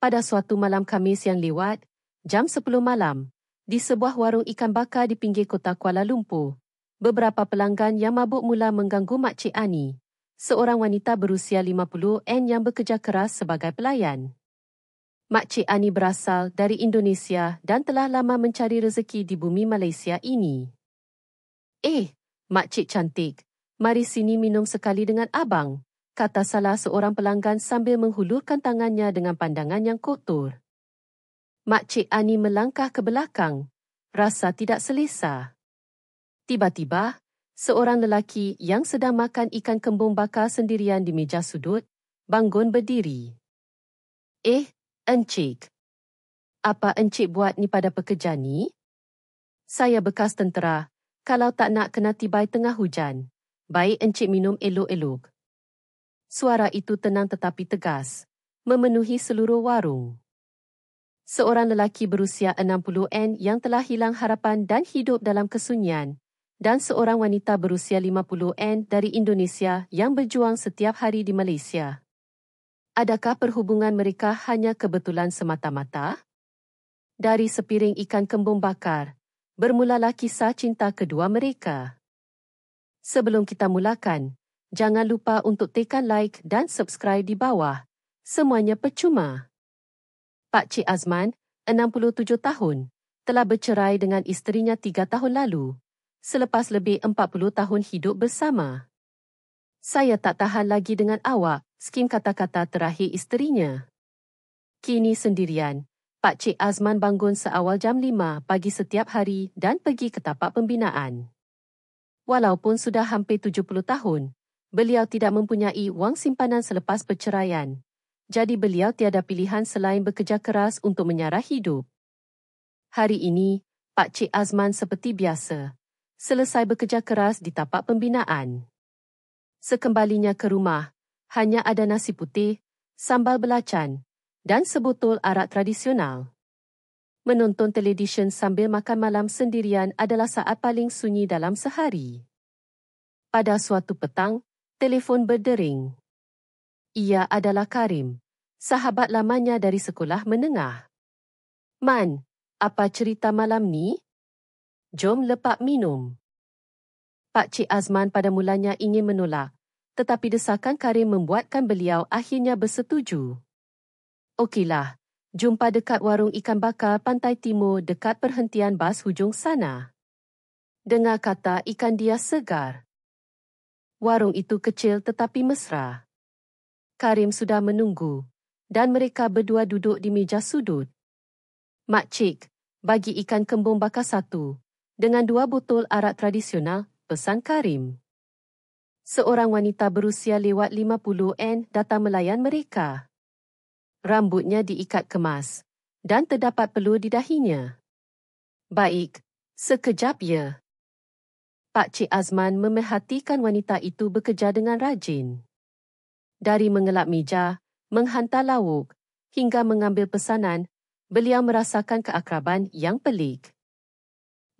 Pada suatu malam Khamis yang lewat, jam 10 malam, di sebuah warung ikan bakar di pinggir kota Kuala Lumpur, beberapa pelanggan yang mabuk mula mengganggu Makcik Ani, seorang wanita berusia 50 yang bekerja keras sebagai pelayan. Makcik Ani berasal dari Indonesia dan telah lama mencari rezeki di bumi Malaysia ini. Makcik cantik, mari sini minum sekali dengan abang, kata salah seorang pelanggan sambil menghulurkan tangannya dengan pandangan yang kotor. Makcik Ani melangkah ke belakang, rasa tidak selesa. Tiba-tiba, seorang lelaki yang sedang makan ikan kembung bakar sendirian di meja sudut, bangun berdiri. Encik. Apa encik buat ni pada pekerja ni? Saya bekas tentera, kalau tak nak kena tibai tengah hujan, baik encik minum elok-elok. Suara itu tenang tetapi tegas, memenuhi seluruh warung. Seorang lelaki berusia 60 yang telah hilang harapan dan hidup dalam kesunyian, dan seorang wanita berusia 50 dari Indonesia yang berjuang setiap hari di Malaysia. Adakah perhubungan mereka hanya kebetulan semata-mata? Dari sepiring ikan kembung bakar, bermulalah kisah cinta kedua mereka. Sebelum kita mulakan, jangan lupa untuk tekan like dan subscribe di bawah. Semuanya percuma. Pakcik Azman, 67 tahun, telah bercerai dengan isterinya 3 tahun lalu, selepas lebih 40 tahun hidup bersama. Saya tak tahan lagi dengan awak, skim kata-kata terakhir isterinya. Kini sendirian, Pakcik Azman bangun seawal jam 5 pagi setiap hari dan pergi ke tapak pembinaan. Walaupun sudah hampir 70 tahun, beliau tidak mempunyai wang simpanan selepas perceraian. Jadi beliau tiada pilihan selain bekerja keras untuk menyara hidup. Hari ini, Pakcik Azman seperti biasa, selesai bekerja keras di tapak pembinaan. Sekembalinya ke rumah, hanya ada nasi putih, sambal belacan, dan sebotol arak tradisional. Menonton televisyen sambil makan malam sendirian adalah saat paling sunyi dalam sehari. Pada suatu petang, telefon berdering. Ia adalah Karim, sahabat lamanya dari sekolah menengah. Man, apa cerita malam ni? Jom lepak minum. Pakcik Azman pada mulanya ingin menolak, tetapi desakan Karim membuatkan beliau akhirnya bersetuju. Okeylah, jumpa dekat warung ikan bakar Pantai Timur dekat perhentian bas hujung sana. Dengar kata ikan dia segar. Warung itu kecil tetapi mesra. Karim sudah menunggu, dan mereka berdua duduk di meja sudut. Makcik, bagi ikan kembung bakar 1, dengan 2 botol arak tradisional, pesan Karim. Seorang wanita berusia lewat 50 datang melayan mereka. Rambutnya diikat kemas, dan terdapat peluh di dahinya. Baik, sekejap ya. Pakcik Azman memerhatikan wanita itu bekerja dengan rajin. Dari mengelap meja, menghantar lauk, hingga mengambil pesanan, beliau merasakan keakraban yang pelik.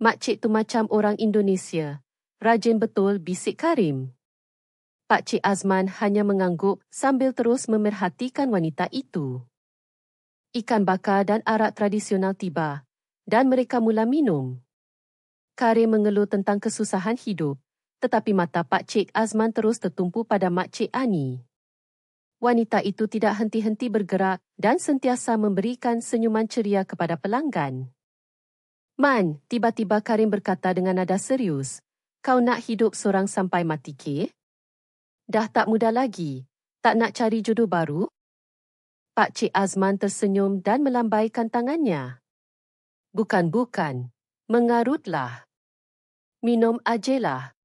Makcik tu macam orang Indonesia, rajin betul, bisik Karim. Pakcik Azman hanya mengangguk sambil terus memerhatikan wanita itu. Ikan bakar dan arak tradisional tiba, dan mereka mula minum. Karim mengeluh tentang kesusahan hidup, tetapi mata Pakcik Azman terus tertumpu pada Makcik Ani. Wanita itu tidak henti-henti bergerak dan sentiasa memberikan senyuman ceria kepada pelanggan. Man, tiba-tiba Karim berkata dengan nada serius, kau nak hidup seorang sampai mati ke? Dah tak muda lagi, tak nak cari jodoh baru? Pakcik Azman tersenyum dan melambaikan tangannya. Bukan, mengarutlah. Minum ajelah.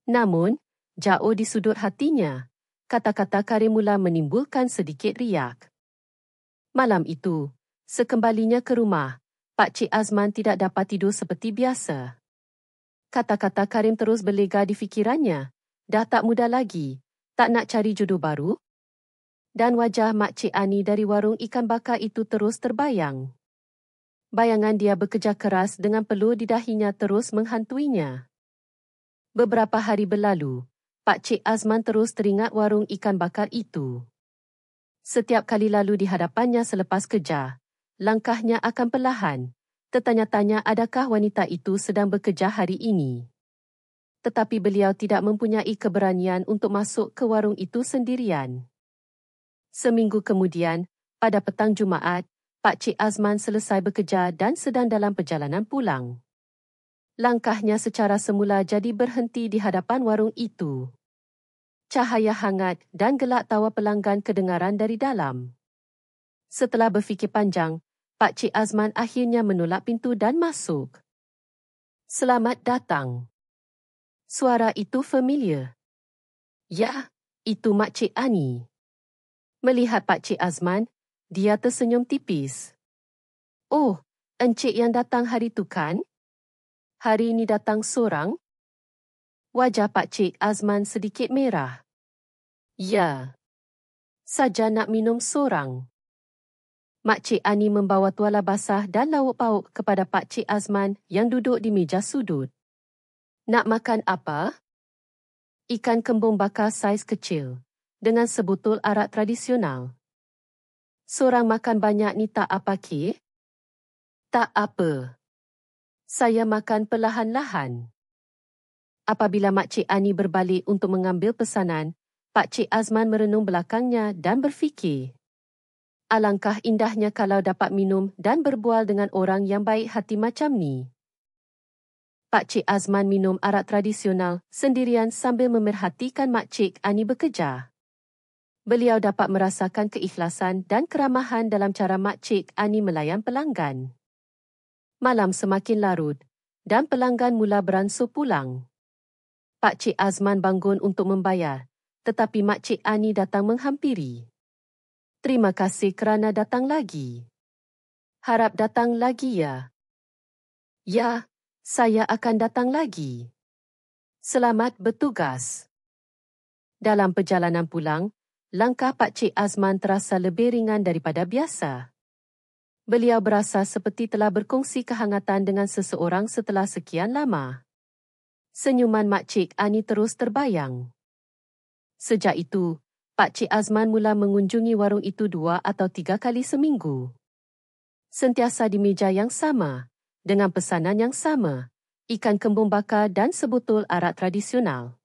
Namun, jauh di sudut hatinya, kata-kata Karim mula menimbulkan sedikit riak. Malam itu, sekembalinya ke rumah, Pakcik Azman tidak dapat tidur seperti biasa. Kata-kata Karim terus berlega di fikirannya. Dah tak muda lagi, tak nak cari jodoh baru? Dan wajah Makcik Ani dari warung ikan bakar itu terus terbayang. Bayangan dia bekerja keras dengan peluh di dahinya terus menghantuinya. Beberapa hari berlalu, Pakcik Azman terus teringat warung ikan bakar itu. Setiap kali lalu di hadapannya selepas kerja, langkahnya akan perlahan, tertanya-tanya adakah wanita itu sedang bekerja hari ini. Tetapi beliau tidak mempunyai keberanian untuk masuk ke warung itu sendirian. Seminggu kemudian, pada petang Jumaat, Pak Cik Azman selesai bekerja dan sedang dalam perjalanan pulang. Langkahnya secara semula jadi berhenti di hadapan warung itu. Cahaya hangat dan gelak tawa pelanggan kedengaran dari dalam. Setelah berfikir panjang, Pak Cik Azman akhirnya menolak pintu dan masuk. "Selamat datang." Suara itu familiar. Ya, itu Mak Cik Ani. Melihat Pak Cik Azman, dia tersenyum tipis. "Oh, encik yang datang hari itu kan? Hari ini datang sorang?" Wajah Pak Cik Azman sedikit merah. "Ya, saja nak minum sorang." Mak Cik Ani membawa tuala basah dan lauk pauk kepada Pak Cik Azman yang duduk di meja sudut. "Nak makan apa?" "Ikan kembung bakar saiz kecil, dengan sebotol arak tradisional." "Sorang makan banyak ni tak apa ke?" "Tak apa. Saya makan perlahan-lahan." Apabila Mak Cik Ani berbalik untuk mengambil pesanan, Pak Cik Azman merenung belakangnya dan berfikir, alangkah indahnya kalau dapat minum dan berbual dengan orang yang baik hati macam ni. Pak Cik Azman minum arak tradisional sendirian sambil memerhatikan Mak Cik Ani bekerja. Beliau dapat merasakan keikhlasan dan keramahan dalam cara Mak Cik Ani melayan pelanggan. Malam semakin larut dan pelanggan mula beransur pulang. Pak Cik Azman bangun untuk membayar, tetapi Mak Cik Ani datang menghampiri. "Terima kasih kerana datang lagi. Harap datang lagi ya." "Ya, saya akan datang lagi. Selamat bertugas." Dalam perjalanan pulang, langkah Pak Cik Azman terasa lebih ringan daripada biasa. Beliau berasa seperti telah berkongsi kehangatan dengan seseorang setelah sekian lama. Senyuman Mak Cik Ani terus terbayang. Sejak itu, Pak Cik Azman mula mengunjungi warung itu 2 atau 3 kali seminggu. Sentiasa di meja yang sama, dengan pesanan yang sama, ikan kembung bakar dan sebotol arak tradisional.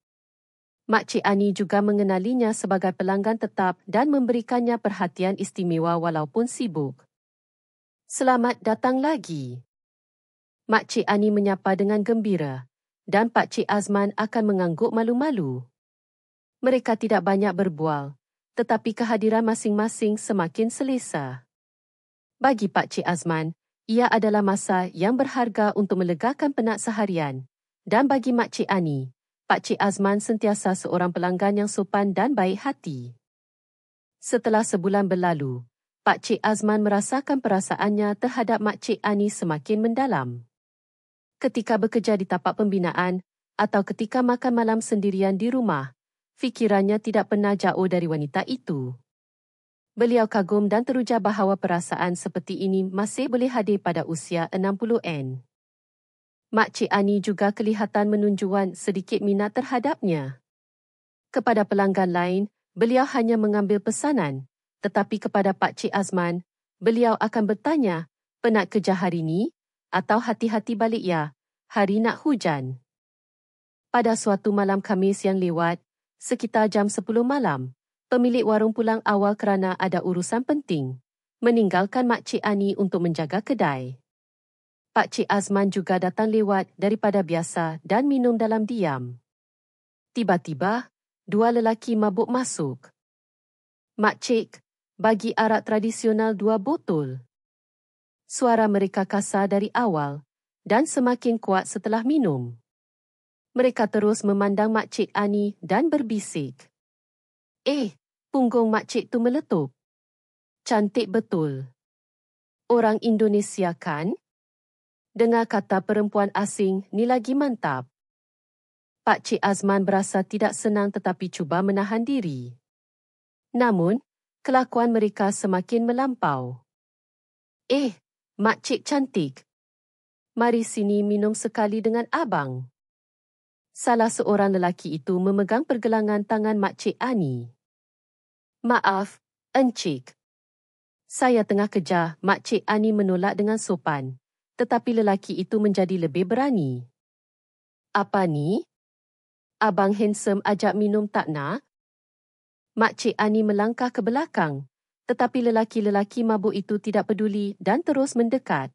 Mak Cik Ani juga mengenalinya sebagai pelanggan tetap dan memberikannya perhatian istimewa walaupun sibuk. "Selamat datang lagi." Mak Cik Ani menyapa dengan gembira, dan Pak Cik Azman akan mengangguk malu-malu. Mereka tidak banyak berbual, tetapi kehadiran masing-masing semakin selesa. Bagi Pak Cik Azman, ia adalah masa yang berharga untuk melegakan penat seharian. Dan bagi Mak Cik Ani, Pak Cik Azman sentiasa seorang pelanggan yang sopan dan baik hati. Setelah sebulan berlalu, Pak Cik Azman merasakan perasaannya terhadap Mak Cik Ani semakin mendalam. Ketika bekerja di tapak pembinaan atau ketika makan malam sendirian di rumah, fikirannya tidak pernah jauh dari wanita itu. Beliau kagum dan teruja bahawa perasaan seperti ini masih boleh hadir pada usia 60-an. Mak Cik Ani juga kelihatan menunjukkan sedikit minat terhadapnya. Kepada pelanggan lain, beliau hanya mengambil pesanan, tetapi kepada Pak Cik Azman, beliau akan bertanya, "Penat kerja hari ini?" atau "Hati-hati balik ya, hari nak hujan." Pada suatu malam Khamis yang lewat, sekitar jam 10 malam, pemilik warung pulang awal kerana ada urusan penting, meninggalkan Mak Cik Ani untuk menjaga kedai. Pak Cik Azman juga datang lewat daripada biasa dan minum dalam diam. Tiba-tiba, 2 lelaki mabuk masuk. "Mak Cik, bagi arak tradisional 2 botol." Suara mereka kasar dari awal dan semakin kuat setelah minum. Mereka terus memandang Mak Cik Ani dan berbisik. Punggung Mak Cik tu meletup. Cantik betul. Orang Indonesia kan? Dengar kata perempuan asing ni lagi mantap. Pak Cik Azman berasa tidak senang tetapi cuba menahan diri. Namun, kelakuan mereka semakin melampau. Mak Cik cantik. Mari sini minum sekali dengan abang." Salah seorang lelaki itu memegang pergelangan tangan Mak Cik Ani. "Maaf, Encik. Saya tengah kejar, Makcik Ani menolak dengan sopan. Tetapi lelaki itu menjadi lebih berani. Apa ni? Abang handsome ajak minum tak nak? Makcik Ani melangkah ke belakang. Tetapi lelaki-lelaki mabuk itu tidak peduli dan terus mendekat.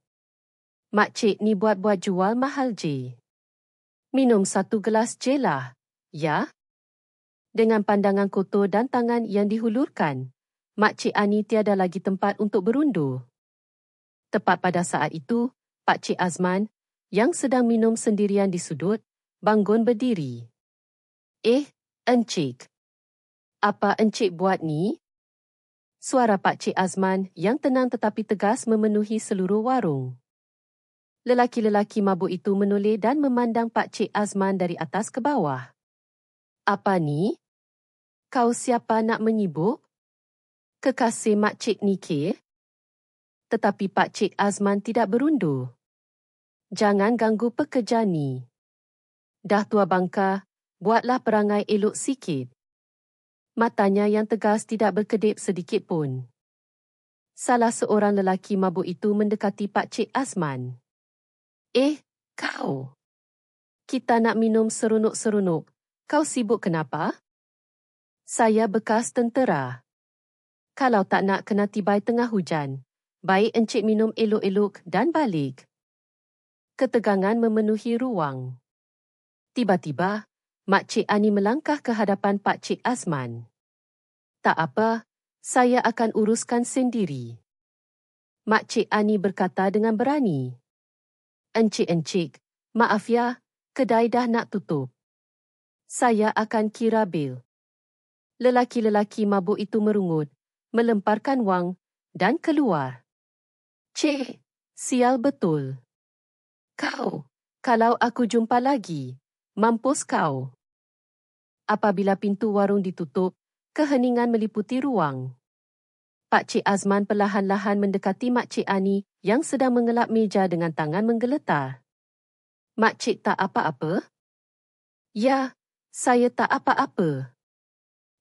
Makcik ni buat-buat jual mahal je. Minum satu gelas je lah, ya? Dengan pandangan kotor dan tangan yang dihulurkan, Makcik Ani tiada lagi tempat untuk berundur. Tepat pada saat itu, Pakcik Azman, yang sedang minum sendirian di sudut, bangun berdiri. Encik. Apa encik buat ni? Suara Pakcik Azman yang tenang tetapi tegas memenuhi seluruh warung. Lelaki-lelaki mabuk itu menoleh dan memandang Pakcik Azman dari atas ke bawah. Apa ni? Kau siapa nak menyibuk? Kekasih Makcik ni ke? Tetapi Pakcik Azman tidak berundur. Jangan ganggu pekerja ni. Dah tua bangka, buatlah perangai elok sikit. Matanya yang tegas tidak berkedip sedikit pun. Salah seorang lelaki mabuk itu mendekati Pakcik Azman. Kau. Kita nak minum seronok-seronok. Kau sibuk kenapa? Saya bekas tentera. Kalau tak nak kena tibai tengah hujan, baik encik minum elok-elok dan balik. Ketegangan memenuhi ruang. Tiba-tiba, Makcik Ani melangkah ke hadapan Pakcik Azman. Tak apa, saya akan uruskan sendiri. Makcik Ani berkata dengan berani. Encik, maaf ya, kedai dah nak tutup. Saya akan kira bil. Lelaki-lelaki mabuk itu merungut, melemparkan wang dan keluar. Cik, sial betul. Kau, kalau aku jumpa lagi, mampus kau. Apabila pintu warung ditutup, keheningan meliputi ruang. Pakcik Azman perlahan-lahan mendekati Makcik Ani yang sedang mengelap meja dengan tangan menggeletar. Makcik tak apa-apa? Ya, saya tak apa-apa.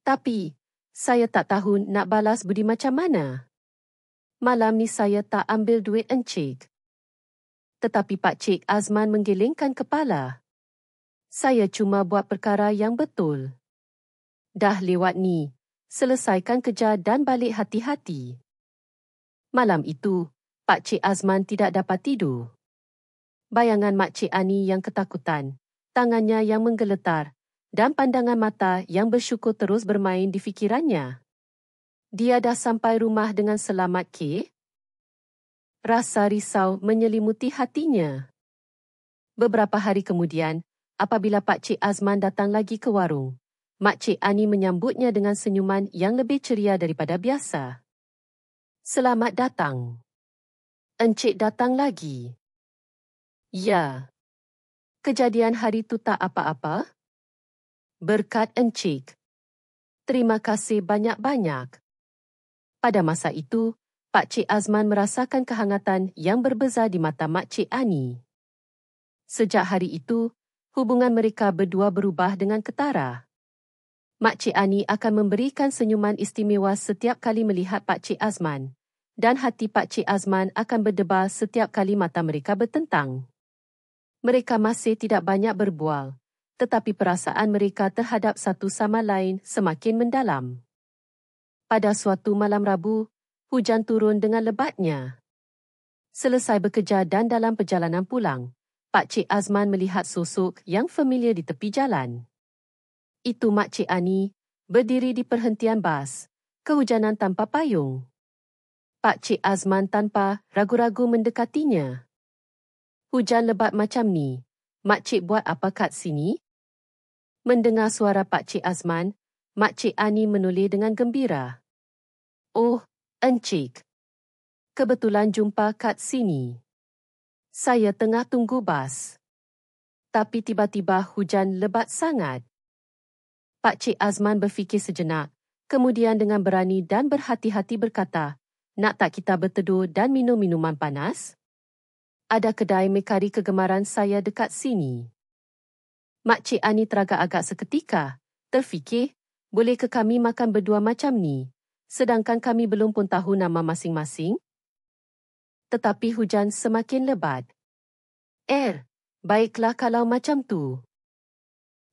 Tapi, saya tak tahu nak balas budi macam mana. Malam ni saya tak ambil duit encik. Tetapi Pakcik Azman menggelengkan kepala. Saya cuma buat perkara yang betul. Dah lewat ni, selesaikan kerja dan balik hati-hati. Malam itu, Pakcik Azman tidak dapat tidur. Bayangan Makcik Ani yang ketakutan, tangannya yang menggeletar, dan pandangan mata yang bersyukur terus bermain di fikirannya. Dia dah sampai rumah dengan selamat ke? Rasa risau menyelimuti hatinya. Beberapa hari kemudian, apabila Pakcik Azman datang lagi ke warung, Makcik Ani menyambutnya dengan senyuman yang lebih ceria daripada biasa. Selamat datang. Encik datang lagi. Ya. Kejadian hari tu tak apa-apa? Berkat encik. Terima kasih banyak-banyak. Pada masa itu, Pakcik Azman merasakan kehangatan yang berbeza di mata Makcik Ani. Sejak hari itu, hubungan mereka berdua berubah dengan ketara. Makcik Ani akan memberikan senyuman istimewa setiap kali melihat Pakcik Azman, dan hati Pakcik Azman akan berdebar setiap kali mata mereka bertentang. Mereka masih tidak banyak berbual, tetapi perasaan mereka terhadap satu sama lain semakin mendalam. Pada suatu malam Rabu, hujan turun dengan lebatnya. Selesai bekerja dan dalam perjalanan pulang, Pakcik Azman melihat sosok yang familiar di tepi jalan. Itu Makcik Ani, berdiri di perhentian bas, kehujanan tanpa payung. Pakcik Azman tanpa ragu-ragu mendekatinya. Hujan lebat macam ni, Makcik buat apa kat sini? Mendengar suara Pakcik Azman, Makcik Ani menoleh dengan gembira. Oh, encik. Kebetulan jumpa kat sini. Saya tengah tunggu bas. Tapi tiba-tiba hujan lebat sangat. Pakcik Azman berfikir sejenak, kemudian dengan berani dan berhati-hati berkata, nak tak kita berteduh dan minum minuman panas? Ada kedai mekari kegemaran saya dekat sini. Makcik Ani teragak-agak seketika, terfikir, boleh ke kami makan berdua macam ni? sedangkan kami belum pun tahu nama masing-masing? Tetapi hujan semakin lebat. Baiklah kalau macam tu.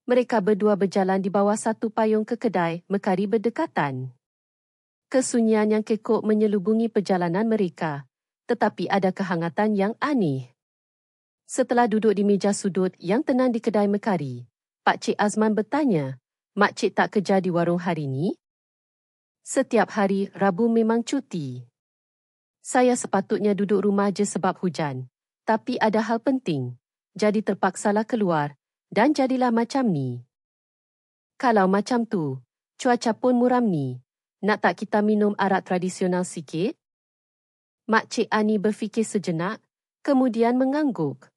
Mereka berdua berjalan di bawah satu payung ke kedai mekari berdekatan. Kesunyian yang kekok menyelubungi perjalanan mereka, tetapi ada kehangatan yang aneh. Setelah duduk di meja sudut yang tenang di kedai mekari, Pak Cik Azman bertanya, "Mak Cik tak kerja di warung hari ni?" "Setiap hari Rabu memang cuti. Saya sepatutnya duduk rumah je sebab hujan, tapi ada hal penting, jadi terpaksalah keluar dan jadilah macam ni." "Kalau macam tu, cuaca pun muram ni. Nak tak kita minum arak tradisional sikit?" Mak Cik Ani berfikir sejenak, kemudian mengangguk.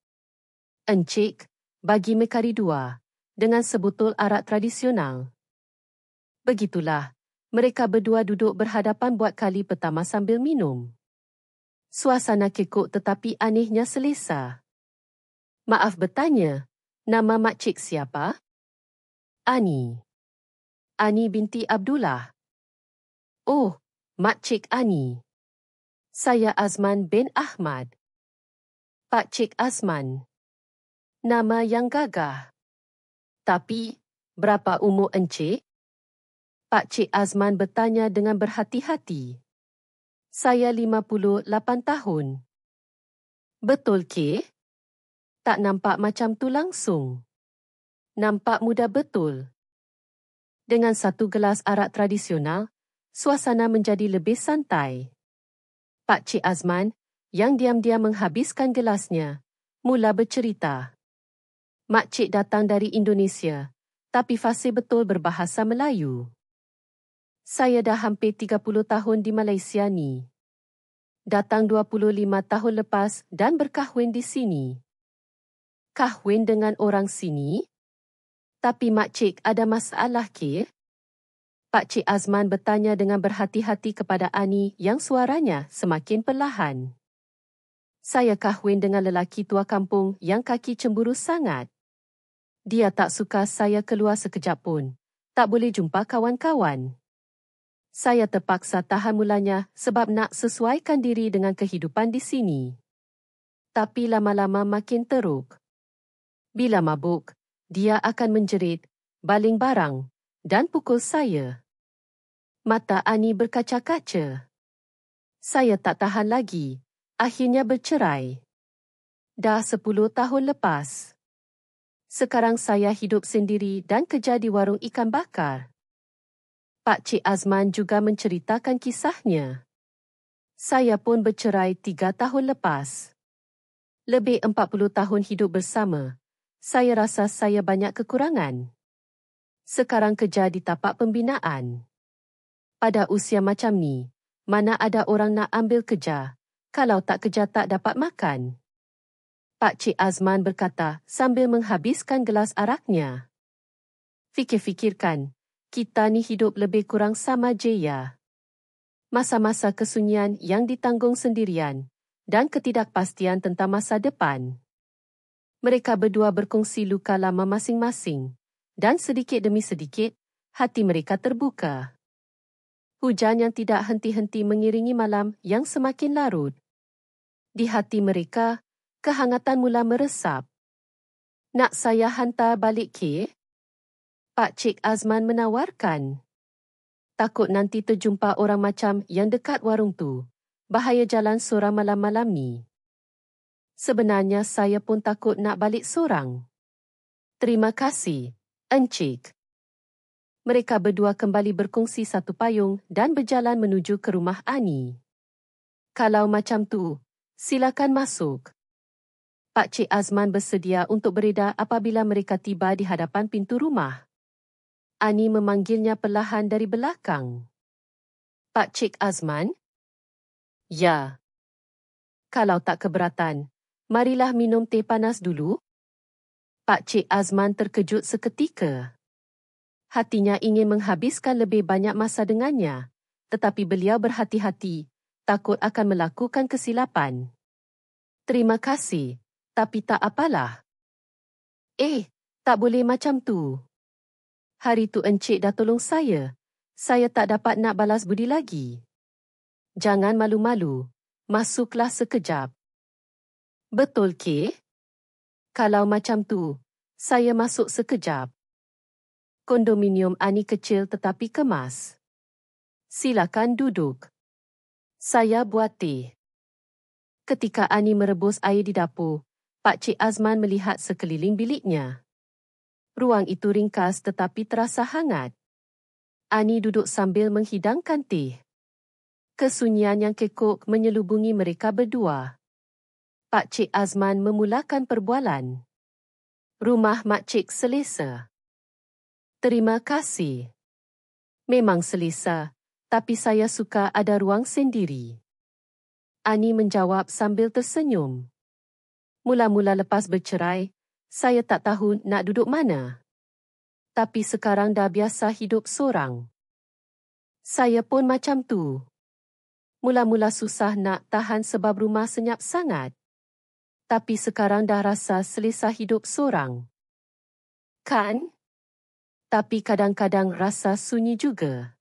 "Encik, bagi mekari 2, dengan sebotol arak tradisional." Begitulah, mereka berdua duduk berhadapan buat kali pertama sambil minum. Suasana kekok tetapi anehnya selesa. "Maaf bertanya, nama Mak Cik siapa?" "Ani." "Ani binti Abdullah." "Oh, Mak Cik Ani. Saya Azman bin Ahmad." "Pak Cik Azman. Nama yang gagah. Tapi, berapa umur encik?" Pak Cik Azman bertanya dengan berhati-hati. "Saya 58 tahun." "Betul ke?" "Tak nampak macam tu langsung." "Nampak muda betul." Dengan satu gelas arak tradisional, suasana menjadi lebih santai. Pak Cik Azman, yang diam-diam menghabiskan gelasnya, mula bercerita. "Mak Cik datang dari Indonesia, tapi fasih betul berbahasa Melayu. Saya dah hampir 30 tahun di Malaysia ni. Datang 25 tahun lepas dan berkahwin di sini." "Kahwin dengan orang sini? Tapi Mak Cik ada masalah ke?" Pak Cik Azman bertanya dengan berhati-hati kepada Ani yang suaranya semakin perlahan. "Saya kahwin dengan lelaki tua kampung yang kaki cemburu sangat. Dia tak suka saya keluar sekejap pun, tak boleh jumpa kawan-kawan. Saya terpaksa tahan mulanya sebab nak sesuaikan diri dengan kehidupan di sini. Tapi lama-lama makin teruk. Bila mabuk, dia akan menjerit, baling barang dan pukul saya." Mata Ani berkaca-kaca. "Saya tak tahan lagi. Akhirnya bercerai. Dah 10 tahun lepas. Sekarang saya hidup sendiri dan kerja di warung ikan bakar." Pak Cik Azman juga menceritakan kisahnya. "Saya pun bercerai 3 tahun lepas. Lebih 40 tahun hidup bersama. Saya rasa saya banyak kekurangan. Sekarang kerja di tapak pembinaan. Pada usia macam ni, mana ada orang nak ambil kerja, kalau tak kerja tak dapat makan." Pak Cik Azman berkata sambil menghabiskan gelas araknya. "Fikir-fikirkan, kita ni hidup lebih kurang sama je ya. Masa-masa kesunyian yang ditanggung sendirian dan ketidakpastian tentang masa depan." Mereka berdua berkongsi luka lama masing-masing dan sedikit demi sedikit hati mereka terbuka. Hujan yang tidak henti-henti mengiringi malam yang semakin larut. Di hati mereka, kehangatan mula meresap. "Nak saya hantar balik ke?" Pak Cik Azman menawarkan. "Takut nanti terjumpa orang macam yang dekat warung tu. Bahaya jalan sorang malam-malam ni." "Sebenarnya saya pun takut nak balik sorang." "Terima kasih, encik." Mereka berdua kembali berkongsi satu payung dan berjalan menuju ke rumah Ani. "Kalau macam tu, silakan masuk." Pak Cik Azman bersedia untuk beredar apabila mereka tiba di hadapan pintu rumah. Ani memanggilnya perlahan dari belakang. "Pak Cik Azman?" "Ya." "Kalau tak keberatan, marilah minum teh panas dulu." Pak Cik Azman terkejut seketika. Hatinya ingin menghabiskan lebih banyak masa dengannya, tetapi beliau berhati-hati, takut akan melakukan kesilapan. "Terima kasih, tapi tak apalah." Tak boleh macam tu. Hari tu encik dah tolong saya. Saya tak dapat nak balas budi lagi. Jangan malu-malu. Masuklah sekejap. Betul ke? Kalau macam tu, saya masuk sekejap. Kondominium Ani kecil tetapi kemas. Silakan duduk. Saya buat teh. Ketika Ani merebus air di dapur, Pak Cik Azman melihat sekeliling biliknya. Ruang itu ringkas tetapi terasa hangat. Ani duduk sambil menghidangkan teh. Kesunyian yang kekok menyelubungi mereka berdua. Pak Cik Azman memulakan perbualan. Rumah Mak Cik selesa. Terima kasih. Memang selesa, tapi saya suka ada ruang sendiri. Ani menjawab sambil tersenyum. Mula-mula lepas bercerai, saya tak tahu nak duduk mana. Tapi sekarang dah biasa hidup sorang. Saya pun macam tu. Mula-mula susah nak tahan sebab rumah senyap sangat. Tapi sekarang dah rasa selesa hidup sorang. Kan? Tapi kadang-kadang rasa sunyi juga.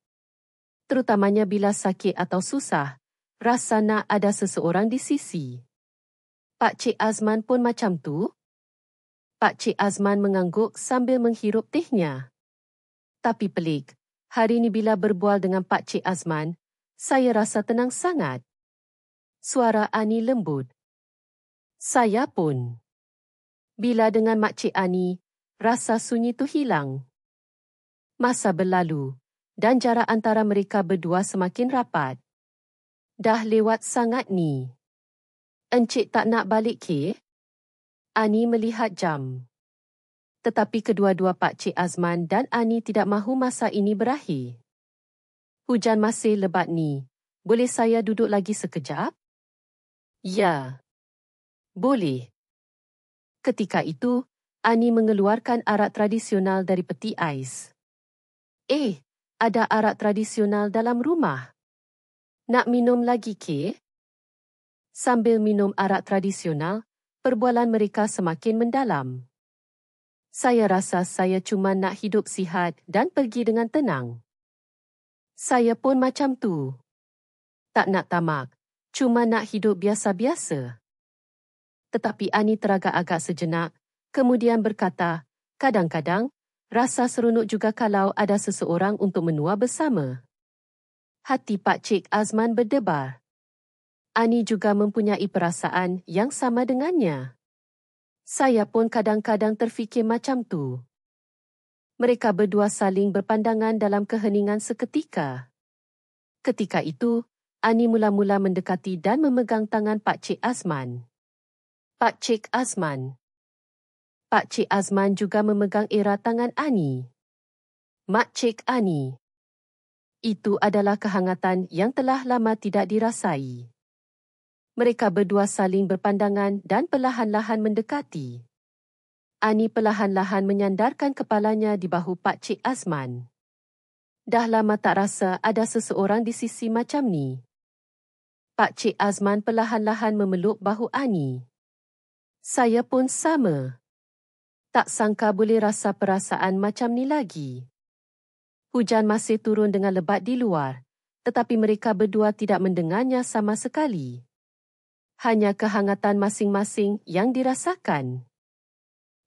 Terutamanya bila sakit atau susah, rasa nak ada seseorang di sisi. Pak Cik Azman pun macam tu? Pak Cik Azman mengangguk sambil menghirup tehnya. Tapi pelik, hari ini bila berbual dengan Pak Cik Azman, saya rasa tenang sangat. Suara Ani lembut. Saya pun. Bila dengan Mak Cik Ani, rasa sunyi tu hilang. Masa berlalu, dan jarak antara mereka berdua semakin rapat. Dah lewat sangat ni. Encik tak nak balik ke? Ani melihat jam. Tetapi kedua-dua Pak Cik Azman dan Ani tidak mahu masa ini berakhir. Hujan masih lebat ni. Boleh saya duduk lagi sekejap? Ya. Boleh. Ketika itu, Ani mengeluarkan arak tradisional dari peti ais. Ada arak tradisional dalam rumah. Nak minum lagi ke? Sambil minum arak tradisional, perbualan mereka semakin mendalam. Saya rasa saya cuma nak hidup sihat dan pergi dengan tenang. Saya pun macam tu. Tak nak tamak, cuma nak hidup biasa-biasa. Tetapi Ani teragak-agak sejenak, kemudian berkata, kadang-kadang, rasa seronok juga kalau ada seseorang untuk menua bersama. Hati Pak Cik Azman berdebar. Ani juga mempunyai perasaan yang sama dengannya. Saya pun kadang-kadang terfikir macam tu. Mereka berdua saling berpandangan dalam keheningan seketika. Ketika itu, Ani mula-mula mendekati dan memegang tangan Pak Cik Azman. Pak Cik Azman. Pak Cik Azman juga memegang erat tangan Ani. Mak Cik Ani. Itu adalah kehangatan yang telah lama tidak dirasai. Mereka berdua saling berpandangan dan perlahan-lahan mendekati. Ani perlahan-lahan menyandarkan kepalanya di bahu Pak Cik Azman. Dah lama tak rasa ada seseorang di sisi macam ni. Pak Cik Azman perlahan-lahan memeluk bahu Ani. Saya pun sama. Tak sangka boleh rasa perasaan macam ni lagi. Hujan masih turun dengan lebat di luar, tetapi mereka berdua tidak mendengarnya sama sekali. Hanya kehangatan masing-masing yang dirasakan.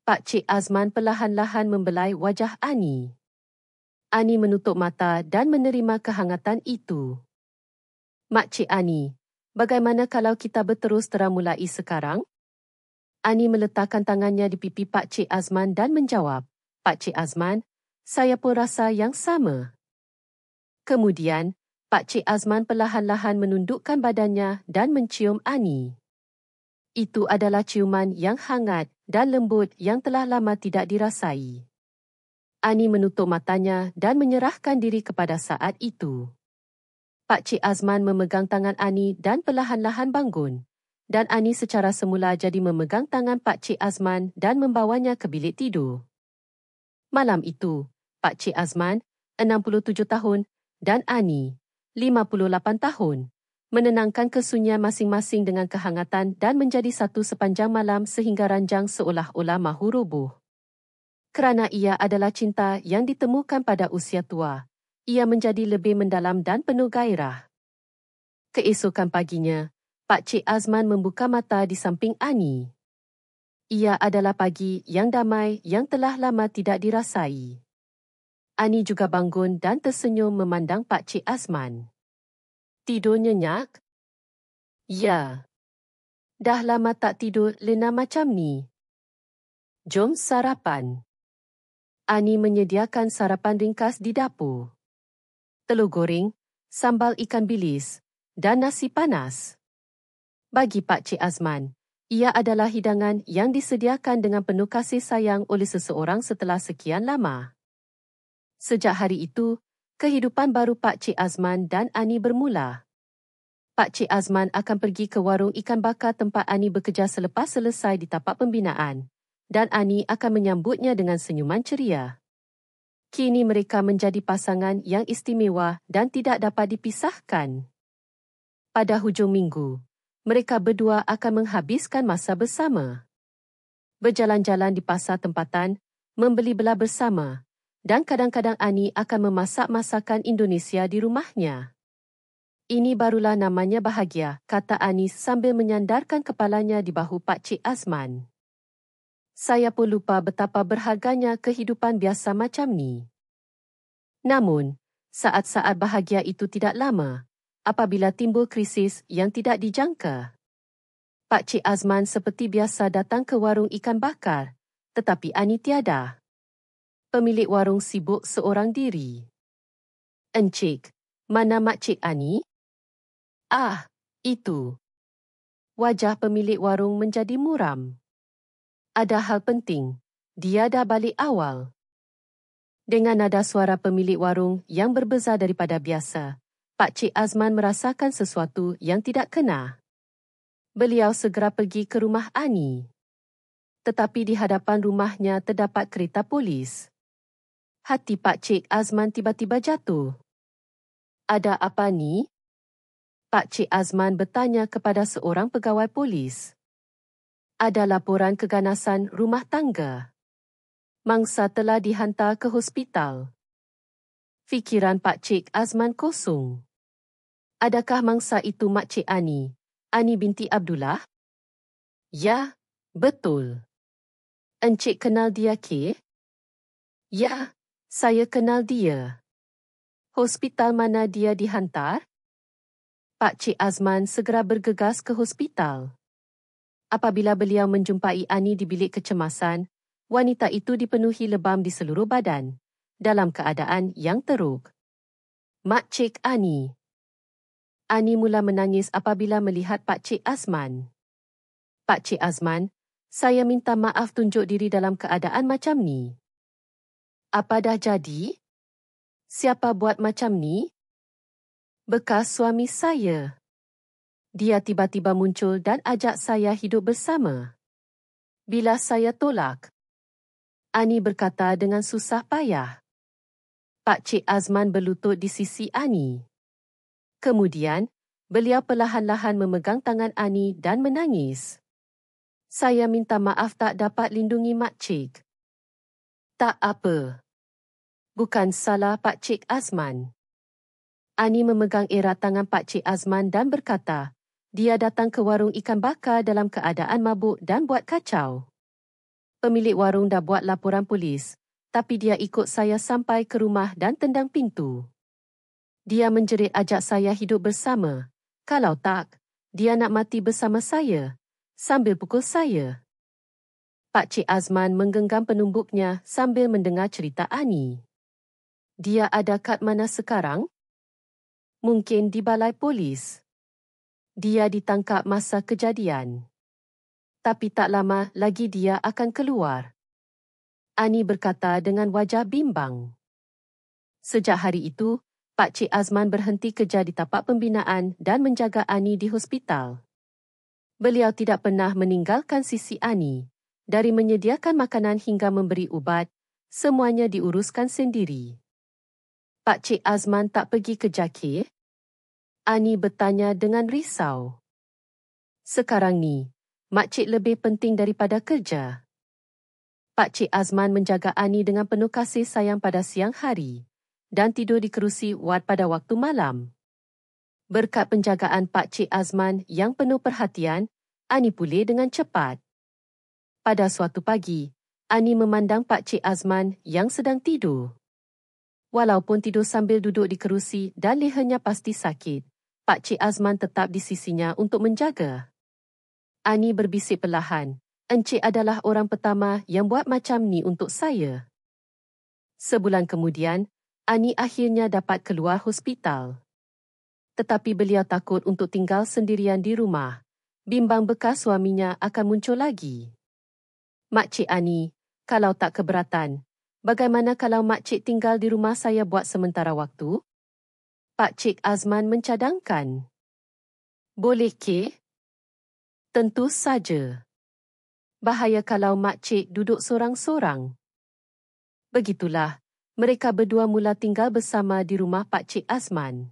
Pak Cik Azman perlahan-lahan membelai wajah Ani. Ani menutup mata dan menerima kehangatan itu. Mak Cik Ani, bagaimana kalau kita berterus terang mulai sekarang? Ani meletakkan tangannya di pipi Pak Cik Azman dan menjawab, Pak Cik Azman, saya pun rasa yang sama. Kemudian, Pak Cik Azman perlahan-lahan menundukkan badannya dan mencium Ani. Itu adalah ciuman yang hangat dan lembut yang telah lama tidak dirasai. Ani menutup matanya dan menyerahkan diri kepada saat itu. Pak Cik Azman memegang tangan Ani dan perlahan-lahan bangun. Dan Ani secara semula jadi memegang tangan Pak Cik Azman dan membawanya ke bilik tidur. Malam itu, Pak Cik Azman, 67 tahun, dan Ani, 58 tahun, menenangkan kesunyian masing-masing dengan kehangatan dan menjadi satu sepanjang malam sehingga ranjang seolah-olah mahu roboh. Kerana ia adalah cinta yang ditemukan pada usia tua, ia menjadi lebih mendalam dan penuh gairah. Keesokan paginya, Pak Cik Azman membuka mata di samping Ani. Ia adalah pagi yang damai yang telah lama tidak dirasai. Ani juga bangun dan tersenyum memandang Pak Cik Azman. Tidur nyenyak? Ya. Dah lama tak tidur lena macam ni. Jom sarapan. Ani menyediakan sarapan ringkas di dapur. Telur goreng, sambal ikan bilis dan nasi panas. Bagi Pak Cik Azman, ia adalah hidangan yang disediakan dengan penuh kasih sayang oleh seseorang setelah sekian lama. Sejak hari itu, kehidupan baru Pak Cik Azman dan Ani bermula. Pak Cik Azman akan pergi ke warung ikan bakar tempat Ani bekerja selepas selesai di tapak pembinaan, dan Ani akan menyambutnya dengan senyuman ceria. Kini mereka menjadi pasangan yang istimewa dan tidak dapat dipisahkan. Pada hujung minggu, mereka berdua akan menghabiskan masa bersama. Berjalan-jalan di pasar tempatan, membeli belah bersama, dan kadang-kadang Ani akan memasak masakan Indonesia di rumahnya. Ini barulah namanya bahagia, kata Ani sambil menyandarkan kepalanya di bahu Pak Cik Azman. Saya pun lupa betapa berharganya kehidupan biasa macam ni. Namun, saat-saat bahagia itu tidak lama, apabila timbul krisis yang tidak dijangka. Pak Cik Azman seperti biasa datang ke warung ikan bakar, tetapi Ani tiada. Pemilik warung sibuk seorang diri. Encik, mana Makcik Ani? Ah, itu. Wajah pemilik warung menjadi muram. Ada hal penting, dia dah balik awal. Dengan nada suara pemilik warung yang berbeza daripada biasa, Pak Cik Azman merasakan sesuatu yang tidak kena. Beliau segera pergi ke rumah Ani. Tetapi di hadapan rumahnya terdapat kereta polis. Hati Pak Cik Azman tiba-tiba jatuh. Ada apa ni? Pak Cik Azman bertanya kepada seorang pegawai polis. Ada laporan keganasan rumah tangga. Mangsa telah dihantar ke hospital. Fikiran Pak Cik Azman kosong. Adakah mangsa itu Makcik Ani, Ani binti Abdullah? Ya, betul. Encik kenal dia ke? Ya, saya kenal dia. Hospital mana dia dihantar? Pak Cik Azman segera bergegas ke hospital. Apabila beliau menjumpai Ani di bilik kecemasan, wanita itu dipenuhi lebam di seluruh badan, dalam keadaan yang teruk. Makcik Ani. Ani mula menangis apabila melihat Pak Cik Azman. Pak Cik Azman, saya minta maaf tunjuk diri dalam keadaan macam ni. Apa dah jadi? Siapa buat macam ni? Bekas suami saya. Dia tiba-tiba muncul dan ajak saya hidup bersama. Bila saya tolak. Ani berkata dengan susah payah. Pak Cik Azman berlutut di sisi Ani. Kemudian, beliau perlahan-lahan memegang tangan Ani dan menangis. Saya minta maaf tak dapat lindungi Makcik. Tak apa. Bukan salah Pak Cik Azman. Ani memegang erat tangan Pak Cik Azman dan berkata, dia datang ke warung ikan bakar dalam keadaan mabuk dan buat kacau. Pemilik warung dah buat laporan polis, tapi dia ikut saya sampai ke rumah dan tendang pintu. Dia menjerit ajak saya hidup bersama. Kalau tak, dia nak mati bersama saya, sambil pukul saya. Pak Cik Azman menggenggam penumbuknya sambil mendengar cerita Ani. Dia ada kat mana sekarang? Mungkin di balai polis. Dia ditangkap masa kejadian. Tapi tak lama lagi dia akan keluar. Ani berkata dengan wajah bimbang. Sejak hari itu, Pak Cik Azman berhenti kerja di tapak pembinaan dan menjaga Ani di hospital. Beliau tidak pernah meninggalkan sisi Ani. Dari menyediakan makanan hingga memberi ubat, semuanya diuruskan sendiri. Pak Cik Azman tak pergi kerja ke? Ani bertanya dengan risau. Sekarang ni, Makcik lebih penting daripada kerja. Pak Cik Azman menjaga Ani dengan penuh kasih sayang pada siang hari. dan tidur di kerusi wad pada waktu malam. Berkat penjagaan Pak Cik Azman yang penuh perhatian, Ani pulih dengan cepat. Pada suatu pagi, Ani memandang Pak Cik Azman yang sedang tidur. Walaupun tidur sambil duduk di kerusi dan lehernya pasti sakit, Pak Cik Azman tetap di sisinya untuk menjaga. Ani berbisik perlahan, "Encik adalah orang pertama yang buat macam ni untuk saya." Sebulan kemudian, Ani akhirnya dapat keluar hospital. Tetapi beliau takut untuk tinggal sendirian di rumah. Bimbang bekas suaminya akan muncul lagi. "Makcik Ani, kalau tak keberatan, bagaimana kalau makcik tinggal di rumah saya buat sementara waktu?" Pak Cik Azman mencadangkan. "Boleh ke?" "Tentu saja. Bahaya kalau makcik duduk sorang-sorang." Begitulah, mereka berdua mula tinggal bersama di rumah Pak Cik Azman.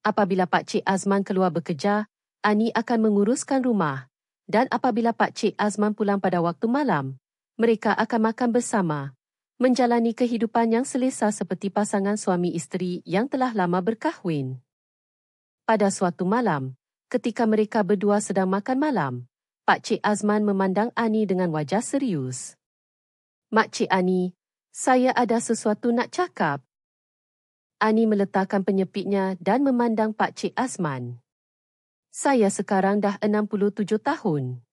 Apabila Pak Cik Azman keluar bekerja, Ani akan menguruskan rumah, dan apabila Pak Cik Azman pulang pada waktu malam, mereka akan makan bersama, menjalani kehidupan yang selesa seperti pasangan suami isteri yang telah lama berkahwin. Pada suatu malam, ketika mereka berdua sedang makan malam, Pak Cik Azman memandang Ani dengan wajah serius. "Makcik Ani, saya ada sesuatu nak cakap." Ani meletakkan penyepitnya dan memandang Pak Cik Azman. "Saya sekarang dah 67 tahun.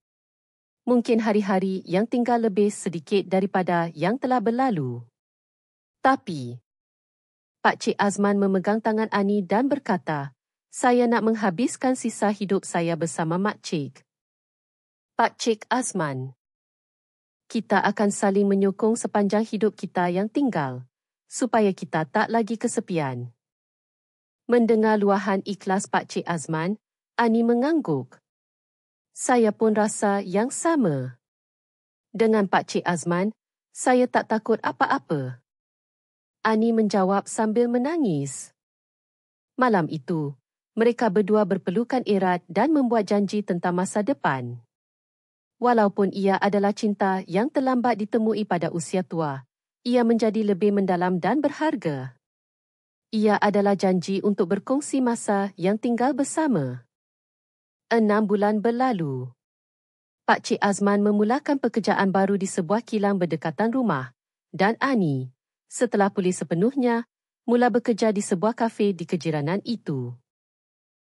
Mungkin hari-hari yang tinggal lebih sedikit daripada yang telah berlalu. Tapi..." Pak Cik Azman memegang tangan Ani dan berkata, "Saya nak menghabiskan sisa hidup saya bersama makcik." Pak Cik Azman, "Kita akan saling menyokong sepanjang hidup kita yang tinggal, supaya kita tak lagi kesepian." Mendengar luahan ikhlas Pak Cik Azman, Ani mengangguk. "Saya pun rasa yang sama. Dengan Pak Cik Azman, saya tak takut apa-apa." Ani menjawab sambil menangis. Malam itu, mereka berdua berpelukan erat dan membuat janji tentang masa depan. Walaupun ia adalah cinta yang terlambat ditemui pada usia tua, ia menjadi lebih mendalam dan berharga. Ia adalah janji untuk berkongsi masa yang tinggal bersama. 6 bulan berlalu. Pak Cik Azman memulakan pekerjaan baru di sebuah kilang berdekatan rumah, dan Ani, setelah pulih sepenuhnya, mula bekerja di sebuah kafe di kejiranan itu.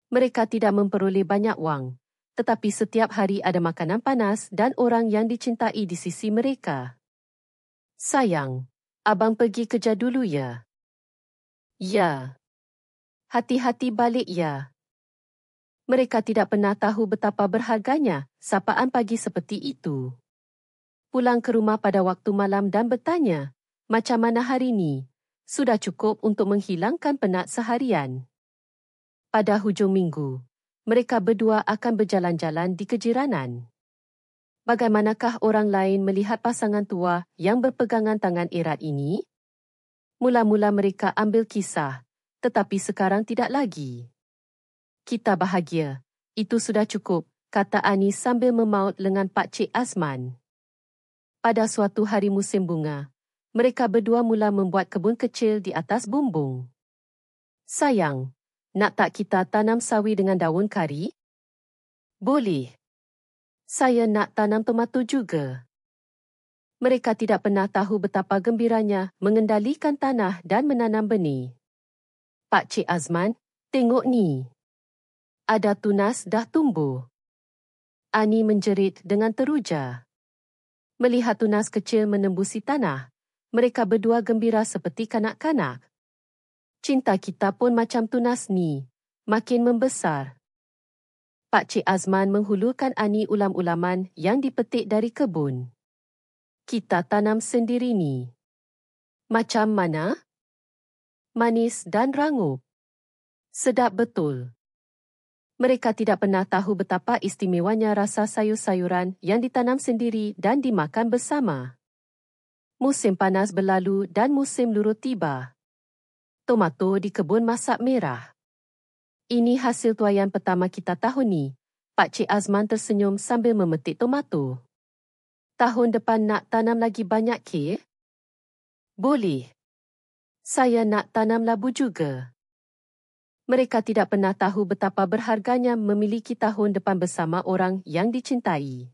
Mereka tidak memperoleh banyak wang, tetapi setiap hari ada makanan panas dan orang yang dicintai di sisi mereka. "Sayang, abang pergi kerja dulu ya." "Ya." "Hati-hati balik ya." Mereka tidak pernah tahu betapa berharganya sapaan pagi seperti itu. Pulang ke rumah pada waktu malam dan bertanya, "Macam mana hari ni? Sudah cukup untuk menghilangkan penat seharian?" Pada hujung minggu, mereka berdua akan berjalan-jalan di kejiranan. Bagaimanakah orang lain melihat pasangan tua yang berpegangan tangan erat ini? Mula-mula mereka ambil kisah, tetapi sekarang tidak lagi. "Kita bahagia, itu sudah cukup," kata Ani sambil memaut lengan Pak Cik Azman. Pada suatu hari musim bunga, mereka berdua mula membuat kebun kecil di atas bumbung. "Sayang, nak tak kita tanam sawi dengan daun kari?" "Boleh. Saya nak tanam tomato juga." Mereka tidak pernah tahu betapa gembiranya mengendalikan tanah dan menanam benih. "Pak Cik Azman, tengok ni. Ada tunas dah tumbuh." Ani menjerit dengan teruja. Melihat tunas kecil menembusi tanah, mereka berdua gembira seperti kanak-kanak. "Cinta kita pun macam tunas ni, makin membesar." Pak Cik Azman menghulurkan Ani ulam-ulaman yang dipetik dari kebun. "Kita tanam sendiri ni." "Macam mana?" "Manis dan rangup. Sedap betul." Mereka tidak pernah tahu betapa istimewanya rasa sayur-sayuran yang ditanam sendiri dan dimakan bersama. Musim panas berlalu dan musim lurut tiba. Tomato di kebun masak merah. "Ini hasil tuaian pertama kita tahun ni." Pak Cik Azman tersenyum sambil memetik tomato. "Tahun depan nak tanam lagi banyak ke?" "Boleh. Saya nak tanam labu juga. Mereka tidak pernah tahu betapa berharganya memiliki tahun depan bersama orang yang dicintai.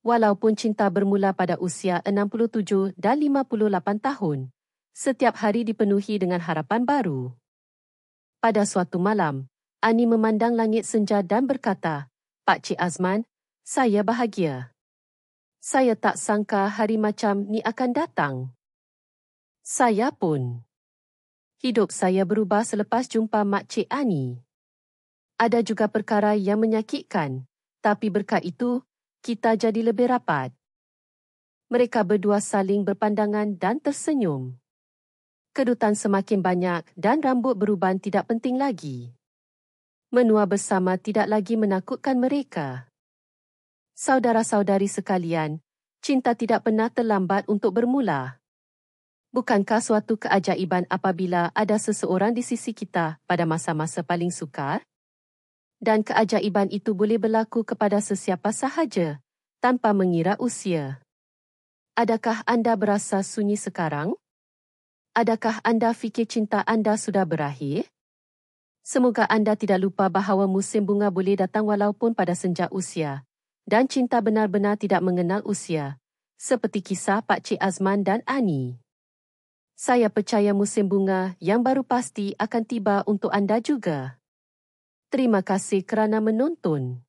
Walaupun cinta bermula pada usia 67 dan 58 tahun, setiap hari dipenuhi dengan harapan baru. Pada suatu malam, Ani memandang langit senja dan berkata, "Pak Cik Azman, saya bahagia. Saya tak sangka hari macam ni akan datang." Saya pun. Hidup saya berubah selepas jumpa Mak Cik Ani. Ada juga perkara yang menyakitkan, tapi berkat itu, kita jadi lebih rapat. Mereka berdua saling berpandangan dan tersenyum. Kedutan semakin banyak dan rambut beruban tidak penting lagi. Menua bersama tidak lagi menakutkan mereka. Saudara-saudari sekalian, cinta tidak pernah terlambat untuk bermula. Bukankah suatu keajaiban apabila ada seseorang di sisi kita pada masa-masa paling sukar? Dan keajaiban itu boleh berlaku kepada sesiapa sahaja, tanpa mengira usia. Adakah anda berasa sunyi sekarang? Adakah anda fikir cinta anda sudah berakhir? Semoga anda tidak lupa bahawa musim bunga boleh datang walaupun pada senja usia, dan cinta benar-benar tidak mengenal usia, seperti kisah Pak Cik Azman dan Ani. Saya percaya musim bunga yang baru pasti akan tiba untuk anda juga. Terima kasih kerana menonton.